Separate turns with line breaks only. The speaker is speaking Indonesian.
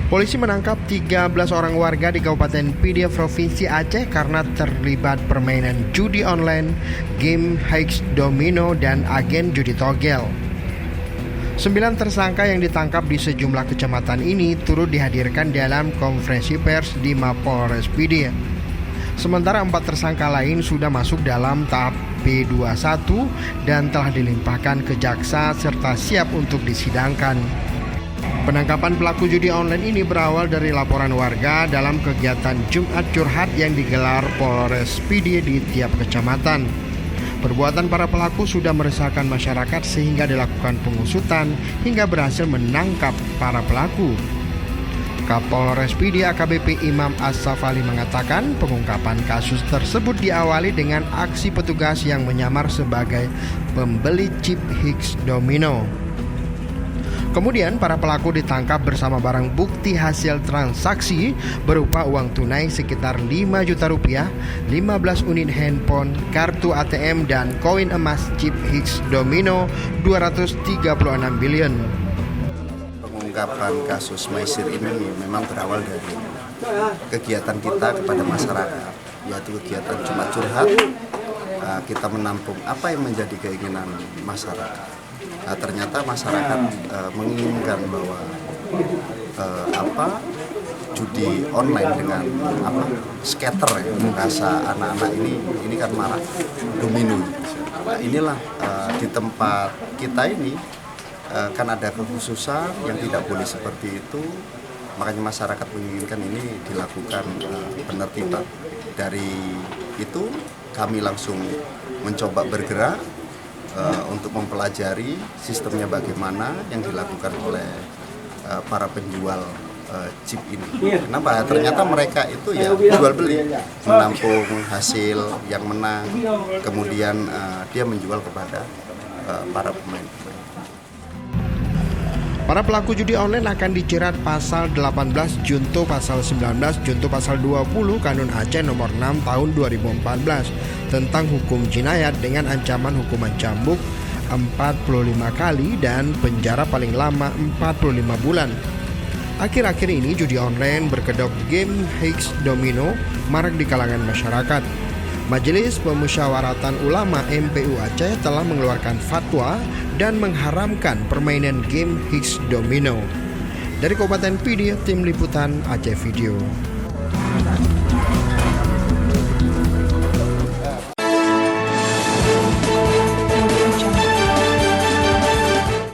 Polisi menangkap 13 orang warga di Kabupaten Pidie, Provinsi Aceh karena terlibat permainan judi online, game hex domino, dan agen judi togel. 9 tersangka yang ditangkap di sejumlah kecamatan ini turut dihadirkan dalam konferensi pers di Mapolres Pidie. Sementara 4 tersangka lain sudah masuk dalam tahap P21 dan telah dilimpahkan ke jaksa serta siap untuk disidangkan. Penangkapan pelaku judi online ini berawal dari laporan warga dalam kegiatan Jumat Curhat yang digelar Polres Pidie di tiap kecamatan. Perbuatan para pelaku sudah meresahkan masyarakat sehingga dilakukan pengusutan hingga berhasil menangkap para pelaku. Kapolres Pidie AKBP Imam As-Safali mengatakan pengungkapan kasus tersebut diawali dengan aksi petugas yang menyamar sebagai pembeli chip hex domino. Kemudian para pelaku ditangkap bersama barang bukti hasil transaksi berupa uang tunai sekitar 5 juta rupiah, 15 unit handphone, kartu ATM, dan koin emas chip hex domino 236 billion.
Pengungkapan kasus maisir ini memang berawal dari kegiatan kita kepada masyarakat, yaitu kegiatan Jumat Curhat. Kita menampung apa yang menjadi keinginan masyarakat. Ternyata masyarakat menginginkan bahwa judi online dengan scatter ya, bahasa anak-anak ini kan marak domino. Inilah di tempat kita ini kan ada kekhususan yang tidak boleh seperti itu, makanya masyarakat menginginkan ini dilakukan penertiban. Dari itu kami langsung mencoba bergerak untuk mempelajari sistemnya bagaimana yang dilakukan oleh para penjual chip ini. Kenapa? Ternyata mereka itu ya jual beli, menampung hasil yang menang, kemudian dia menjual kepada para pemain.
Para pelaku judi online akan dijerat pasal 18 junto pasal 19 junto pasal 20 Kanun Aceh nomor 6 tahun 2014 tentang hukum jinayat dengan ancaman hukuman cambuk 45 kali dan penjara paling lama 45 bulan. Akhir-akhir ini judi online berkedok game hex domino marak di kalangan masyarakat. Majelis Pemusyawaratan Ulama MPU Aceh telah mengeluarkan fatwa dan mengharamkan permainan game hex domino. Dari Kabupaten Pidie, tim liputan Aceh Video.